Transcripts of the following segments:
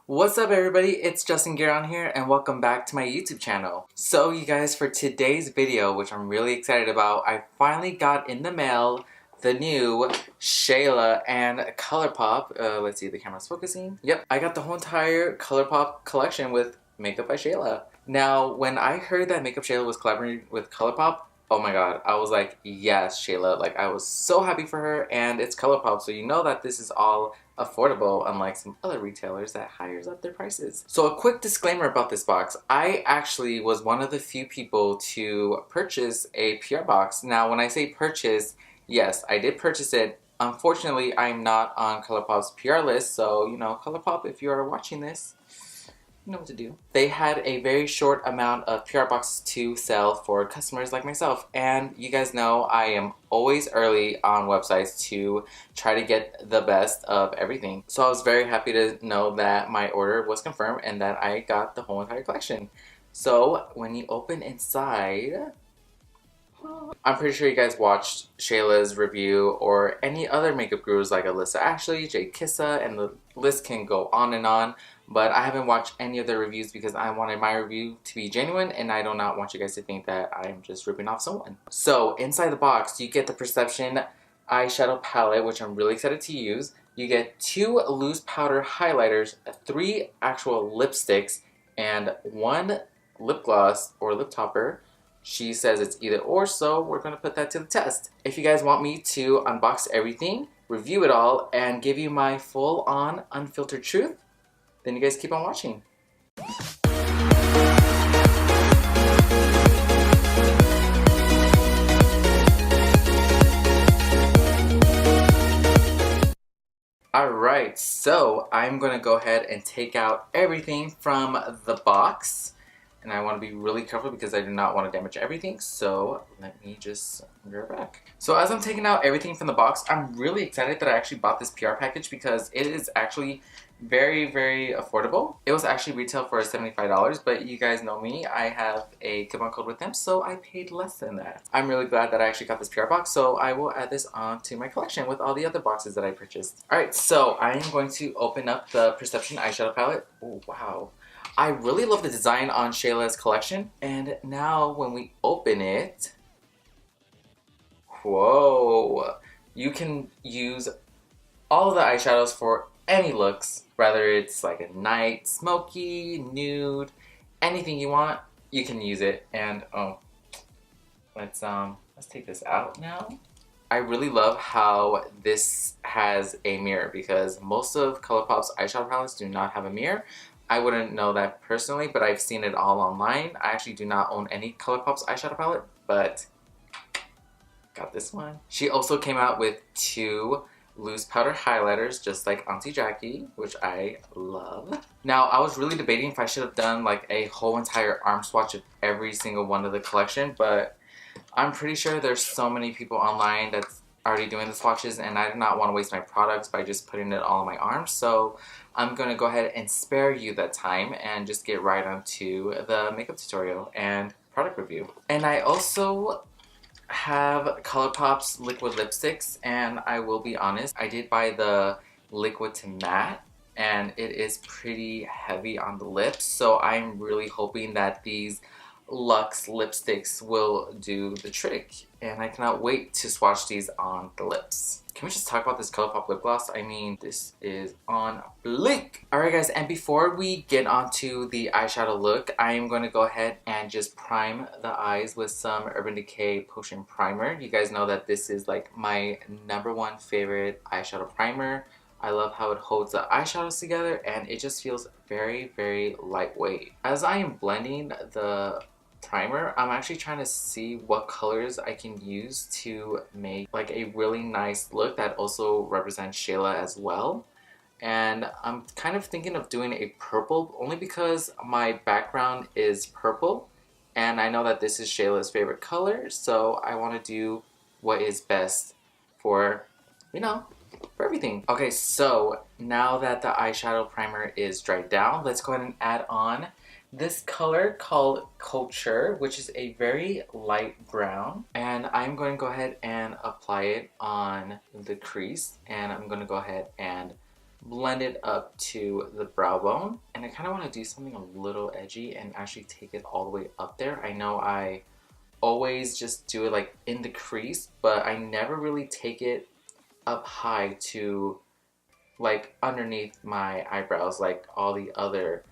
What's up everybody, it's Giron here and welcome back to my YouTube channel. So you guys, for today's video, which I'm really excited about, I finally got in the mail the new Shayla and ColourPop. Let's see if the camera's focusing. Yep, I got the whole entire ColourPop collection with Makeup by Shayla. Now, when I heard that Makeup Shayla was collaborating with ColourPop, oh my god, I was like, yes, Shayla. Like, I was so happy for her, and it's ColourPop, so you know that this is all affordable, unlike some other retailers that hires up their prices. So a quick disclaimer about this box. I actually was one of the few people to purchase a PR box. Now, when I say purchase, yes, I did purchase it. Unfortunately, I'm not on ColourPop's PR list, so, you know, ColourPop, if you are watching this, you know what to do. They had a very short amount of PR boxes to sell for customers like myself, and you guys know I am always early on websites to try to get the best of everything. So I was very happy to know that my order was confirmed and that I got the whole entire collection. So when you open inside, I'm pretty sure you guys watched Shayla's review or any other makeup gurus like Alyssa Ashley, Jay Kissa, and the list can go on and on. But I haven't watched any of their reviews because I wanted my review to be genuine and I do not want you guys to think that I'm just ripping off someone. So inside the box, you get the Perception eyeshadow palette, which I'm really excited to use. You get 2 loose powder highlighters, 3 actual lipsticks, and 1 lip gloss or lip topper. She says it's either or, so we're going to put that to the test. If you guys want me to unbox everything, review it all, and give you my full-on unfiltered truth, then you guys keep on watching. Alright, so I'm going to go ahead and take out everything from the box. And I want to be really careful because I do not want to damage everything, so let me just bring it back. So as I'm taking out everything from the box, I'm really excited that I actually bought this PR package because it is actually very, very affordable. It was actually retail for $75, but you guys know me, I have a coupon code with them, so I paid less than that. I'm really glad that I actually got this PR box, so I will add this onto my collection with all the other boxes that I purchased. Alright, so I am going to open up the Perception eyeshadow palette. Oh, wow. I really love the design on Shayla's collection, and now when we open it, whoa, you can use all of the eyeshadows for any looks, whether it's like a night, smoky, nude, anything you want, you can use it. And oh, let's take this out now. I really love how this has a mirror because most of ColourPop's eyeshadow palettes do not have a mirror. I wouldn't know that personally, but I've seen it all online. I actually do not own any ColourPop's eyeshadow palette, but got this one. She also came out with 2 loose powder highlighters, just like Auntie Jackie, which I love. Now, I was really debating if I should have done like a whole entire arm swatch of every single one of the collection, but I'm pretty sure there's so many people online that's already doing the swatches, and I do not want to waste my products by just putting it all on my arms, so I'm going to go ahead and spare you that time and just get right onto the makeup tutorial and product review. And I also have ColourPop's liquid lipsticks, and I will be honest, I did buy the liquid to matte, and it is pretty heavy on the lips, so I'm really hoping that these Luxe lipsticks will do the trick, and I cannot wait to swatch these on the lips. Can we just talk about this ColourPop lip gloss? I mean, this is on blink! Alright guys, and before we get onto the eyeshadow look, I am going to go ahead and just prime the eyes with some Urban Decay Potion Primer. You guys know that this is like my #1 favorite eyeshadow primer. I love how it holds the eyeshadows together, and it just feels very, very lightweight. As I am blending the primer, I'm actually trying to see what colors I can use to make like a really nice look that also represents Shayla as well. And I'm kind of thinking of doing a purple only because my background is purple and I know that this is Shayla's favorite color, so I want to do what is best for, you know, for everything. Okay, so now that the eyeshadow primer is dried down, let's go ahead and add on this color called Culture, which is a very light brown, and I'm going to go ahead and apply it on the crease, and I'm going to go ahead and blend it up to the brow bone. And I kind of want to do something a little edgy and actually take it all the way up there. I know I always just do it like in the crease, but I never really take it up high to like underneath my eyebrows like all the other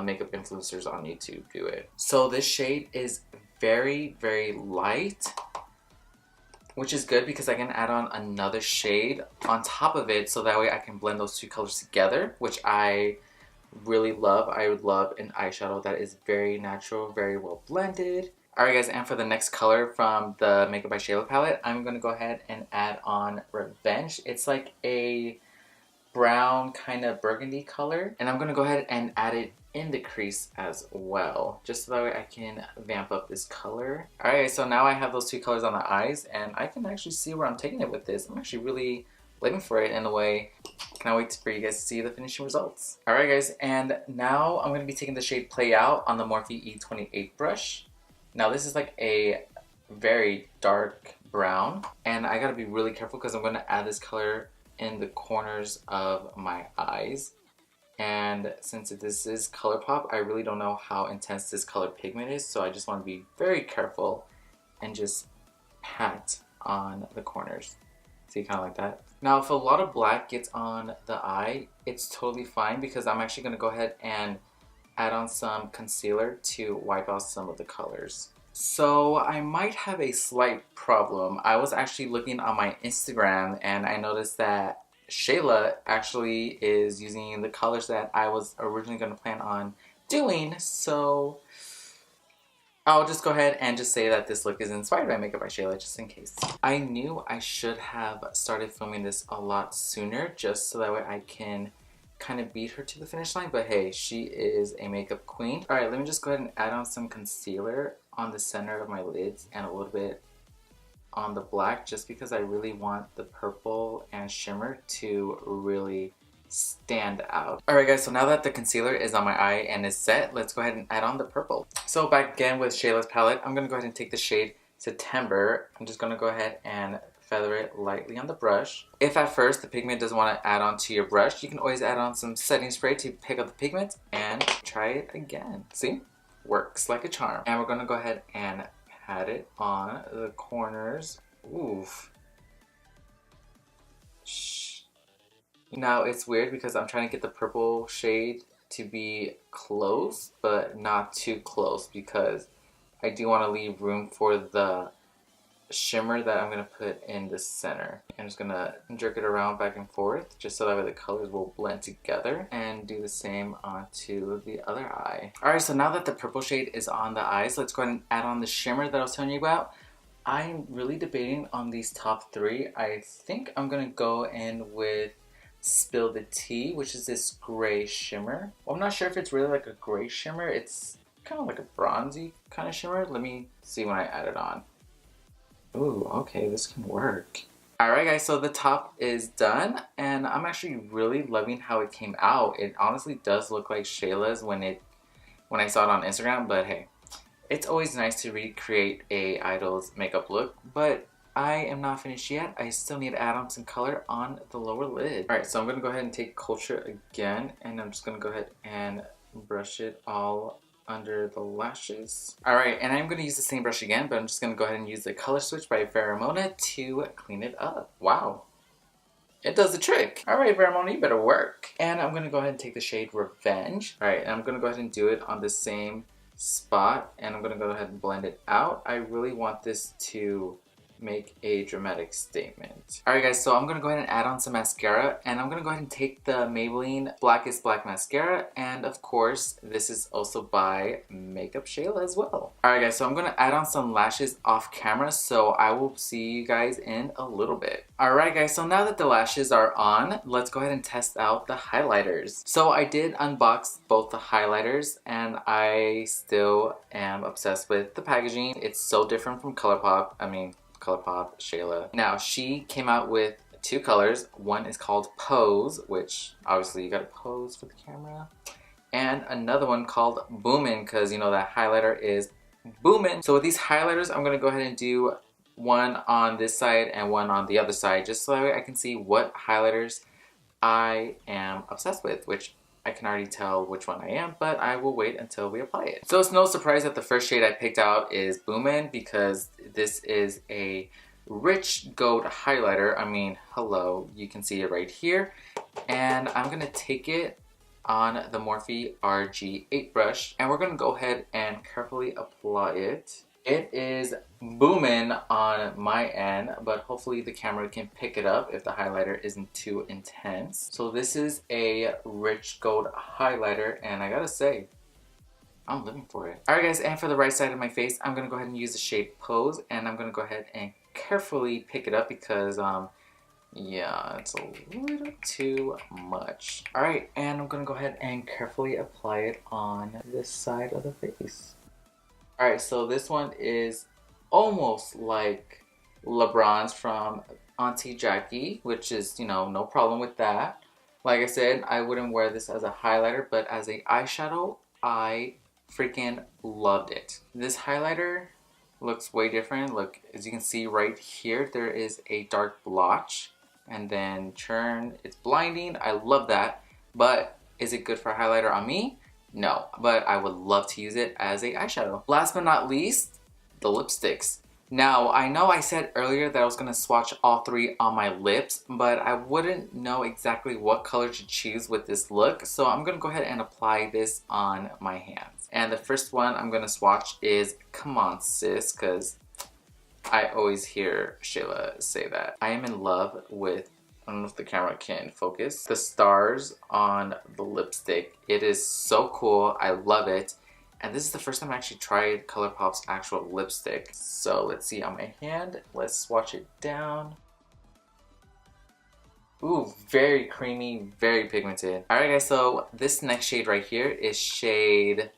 makeup influencers on YouTube do it. So this shade is very, very light, which is good because I can add on another shade on top of it so that way I can blend those two colors together, which I really love. I would love an eyeshadow that is very natural, very well blended. Alright guys, and for the next color from the Makeup by Shayla palette, I'm going to go ahead and add on Revenge. It's like a brown kind of burgundy color, and I'm going to go ahead and add it in the crease as well, just so that way I can vamp up this color. Alright, so now I have those two colors on the eyes, and I can actually see where I'm taking it with this. I'm actually really living for it in a way. Can't wait for you guys to see the finishing results. Alright guys, and now I'm going to be taking the shade Play Out on the Morphe E28 brush. Now this is like a very dark brown, and I gotta be really careful because I'm going to add this color in the corners of my eyes. And since this is ColourPop, I really don't know how intense this color pigment is, so I just want to be very careful and just pat on the corners. See, kind of like that. Now if a lot of black gets on the eye, it's totally fine because I'm actually going to go ahead and add on some concealer to wipe out some of the colors. So I might have a slight problem. I was actually looking on my Instagram and I noticed that Shayla actually is using the colors that I was originally going to plan on doing, so I'll just go ahead and just say that this look is inspired by Makeup by Shayla, just in case. I knew I should have started filming this a lot sooner, just so that way I can kind of beat her to the finish line, but hey, she is a makeup queen. Alright, let me just go ahead and add on some concealer on the center of my lids and a little bit on the black, just because I really want the purple and shimmer to really stand out. Alright guys, so now that the concealer is on my eye and is set, let's go ahead and add on the purple. So back again with Shayla's palette, I'm going to go ahead and take the shade September. I'm just going to go ahead and feather it lightly on the brush. If at first the pigment doesn't want to add on to your brush, you can always add on some setting spray to pick up the pigment and try it again. See? Works like a charm. And we're going to go ahead and pat it on the corners. Oof. Shh. Now it's weird because I'm trying to get the purple shade to be close, but not too close because I do want to leave room for the shimmer that I'm going to put in the center. I'm just going to jerk it around back and forth just so that way the colors will blend together, and do the same onto the other eye. Alright, so now that the purple shade is on the eyes, let's go ahead and add on the shimmer that I was telling you about. I'm really debating on these top three. I think I'm going to go in with Spill the Tea, which is this gray shimmer. Well, I'm not sure if it's really like a gray shimmer. It's kind of like a bronzy kind of shimmer. Let me see when I add it on. Ooh, okay, this can work. Alright guys, so the top is done, and I'm actually really loving how it came out. It honestly does look like Shayla's when I saw it on Instagram, but hey, it's always nice to recreate a idol's makeup look, but I am not finished yet. I still need to add on some color on the lower lid. Alright, so I'm going to go ahead and take Culture again, and I'm just going to go ahead and brush it all under the lashes. Alright, and I'm going to use the same brush again, but I'm just going to go ahead and use the Color Switch by Vera to clean it up. Wow. It does the trick. Alright, Vera, you better work. And I'm going to go ahead and take the shade Revenge. Alright, and I'm going to go ahead and do it on the same spot, and I'm going to go ahead and blend it out. I really want this to make a dramatic statement. Alright guys, so I'm going to go ahead and add on some mascara, and I'm going to go ahead and take the Maybelline Blackest Black Mascara, and of course, this is also by Makeup Shayla as well. Alright guys, so I'm going to add on some lashes off camera, so I will see you guys in a little bit. Alright guys, so now that the lashes are on, let's go ahead and test out the highlighters. So I did unbox both the highlighters, and I still am obsessed with the packaging. It's so different from ColourPop. I mean, ColourPop, Shayla. Now, she came out with two colors. One is called Pose, which obviously you gotta pose for the camera. And another one called Boomin', because you know that highlighter is boomin'. So with these highlighters, I'm gonna go ahead and do one on this side and one on the other side, just so that way I can see what highlighters I am obsessed with, which I can already tell which one I am, but I will wait until we apply it. So it's no surprise that the first shade I picked out is Boomin', because this is a rich gold highlighter. I mean, hello, you can see it right here. And I'm gonna take it on the Morphe RG8 brush, and we're gonna go ahead and carefully apply it. It is booming on my end, but hopefully the camera can pick it up if the highlighter isn't too intense. So this is a rich gold highlighter, and I gotta say, I'm living for it. Alright guys, and for the right side of my face, I'm gonna go ahead and use the shade Pose, and I'm gonna go ahead and carefully pick it up because yeah, it's a little too much. Alright, and I'm gonna go ahead and carefully apply it on this side of the face. Alright, so this one is almost like LeBron's from Auntie Jackie, which is, you know, no problem with that. Like I said, I wouldn't wear this as a highlighter, but as an eyeshadow, I freaking loved it. This highlighter looks way different. Look, as you can see right here, there is a dark blotch, and then churn, it's blinding. I love that, but is it good for a highlighter on me? No, but I would love to use it as a eyeshadow. Last but not least, the lipsticks. Now, I know I said earlier that I was gonna swatch all three on my lips, but I wouldn't know exactly what color to choose with this look, so I'm gonna go ahead and apply this on my hands. And the first one I'm gonna swatch is Come On Sis, because I always hear Shayla say that. I am in love with, I don't know if the camera can focus, the stars on the lipstick. It is so cool. I love it. And this is the first time I actually tried ColourPop's actual lipstick. So let's see on my hand. Let's swatch it down. Ooh, very creamy, very pigmented. Alright guys, so this next shade right here is shade...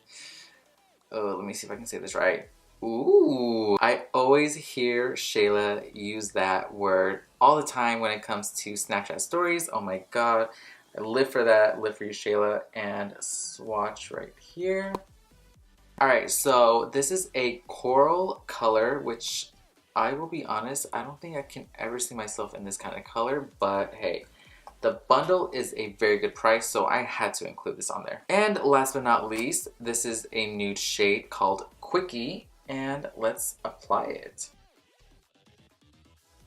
Oh, let me see if I can say this right. Ooh, I always hear Shayla use that word all the time when it comes to Snapchat stories. Oh my god, I live for that, live for you Shayla. And swatch right here. Alright, so this is a coral color, which I will be honest, I don't think I can ever see myself in this kind of color, but hey. The bundle is a very good price, so I had to include this on there. And last but not least, this is a nude shade called Quickie, and let's apply it.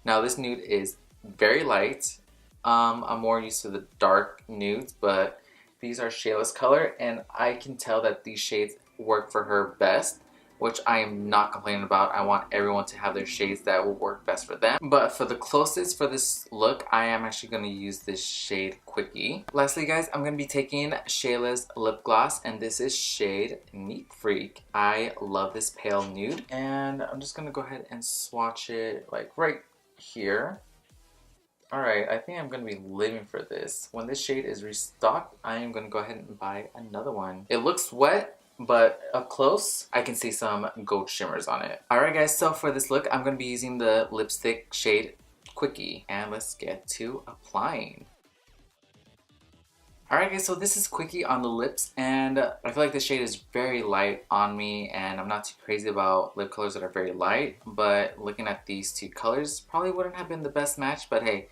Now this nude is very light. I'm more used to the dark nudes, but these are Shayla's color, and I can tell that these shades work for her best, which I am not complaining about. I want everyone to have their shades that will work best for them. But for the closest for this look, I am actually going to use this shade Quickie. Lastly guys, I'm going to be taking Shayla's lip gloss, and this is shade Neat Freak. I love this pale nude, and I'm just going to go ahead and swatch it like right here. Alright, I think I'm going to be living for this. When this shade is restocked, I am going to go ahead and buy another one. It looks wet, but up close, I can see some gold shimmers on it. Alright guys, so for this look, I'm going to be using the lipstick shade Quickie. And let's get to applying. Alright guys, so this is Quickie on the lips, and I feel like this shade is very light on me, and I'm not too crazy about lip colors that are very light, but looking at these two colors probably wouldn't have been the best match, but hey,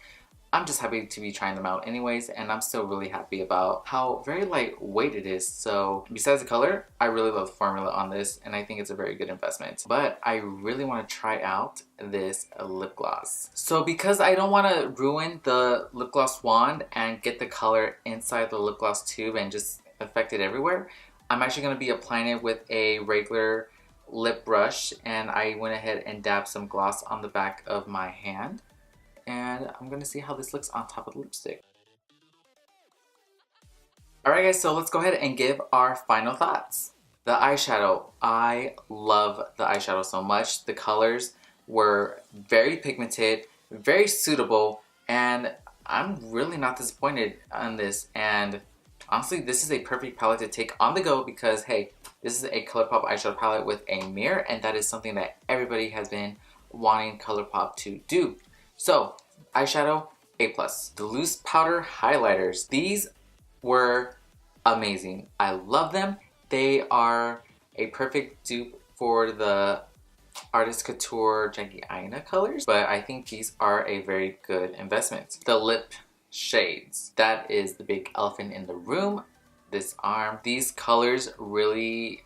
I'm just happy to be trying them out anyways, and I'm still really happy about how very lightweight it is. So besides the color, I really love the formula on this, and I think it's a very good investment. But I really want to try out this lip gloss. So because I don't want to ruin the lip gloss wand and get the color inside the lip gloss tube and just affect it everywhere, I'm actually going to be applying it with a regular lip brush, and I went ahead and dabbed some gloss on the back of my hand. And I'm gonna see how this looks on top of the lipstick. Alright guys, so let's go ahead and give our final thoughts. The eyeshadow. I love the eyeshadow so much. The colors were very pigmented, very suitable, and I'm really not disappointed on this. And honestly, this is a perfect palette to take on the go because, hey, this is a ColourPop eyeshadow palette with a mirror, and that is something that everybody has been wanting ColourPop to do. So, eyeshadow, A+. The loose powder highlighters. These were amazing. I love them. They are a perfect dupe for the Artist Couture Jackie Aina colors, but I think these are a very good investment. The lip shades. That is the big elephant in the room. This arm. These colors really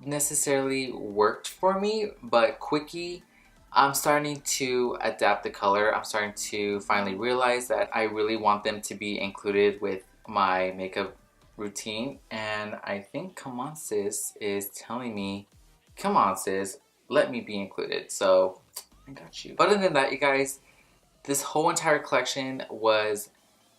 necessarily worked for me, but quickie, I'm starting to adapt the color. I'm starting to finally realize that I really want them to be included with my makeup routine, and I think Come On Sis is telling me, come on sis, let me be included. So I got you. Other than that, you guys, this whole entire collection was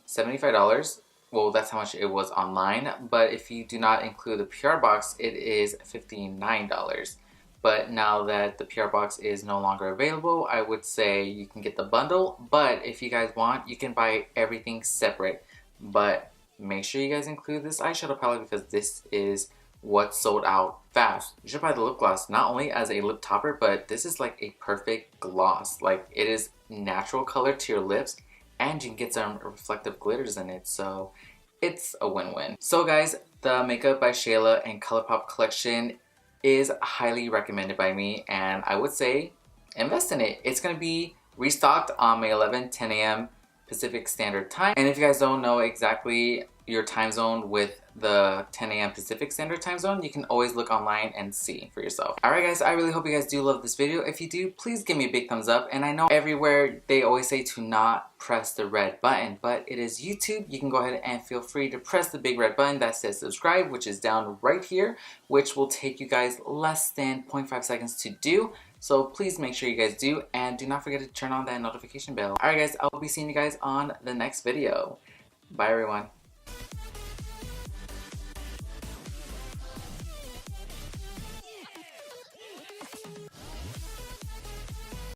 $75. Well, that's how much it was online, but if you do not include the PR box, it is $59. But now that the PR box is no longer available, I would say you can get the bundle, but if you guys want, you can buy everything separate. But make sure you guys include this eyeshadow palette because this is what sold out fast. You should buy the lip gloss not only as a lip topper, but this is like a perfect gloss. Like, it is natural color to your lips, and you can get some reflective glitters in it, so it's a win-win. So guys, the Makeup by Shayla and ColourPop collection is highly recommended by me, and I would say invest in it. It's going to be restocked on May 11, 10 a.m. Pacific Standard Time. And if you guys don't know exactly your time zone with the 10 a.m. Pacific Standard Time Zone, you can always look online and see for yourself. Alright guys, I really hope you guys do love this video. If you do, please give me a big thumbs up. And I know everywhere they always say to not press the red button, but it is YouTube. You can go ahead and feel free to press the big red button that says subscribe, which is down right here, which will take you guys less than 0.5 seconds to do. So please make sure you guys do, and do not forget to turn on that notification bell. Alright guys, I'll be seeing you guys on the next video. Bye everyone.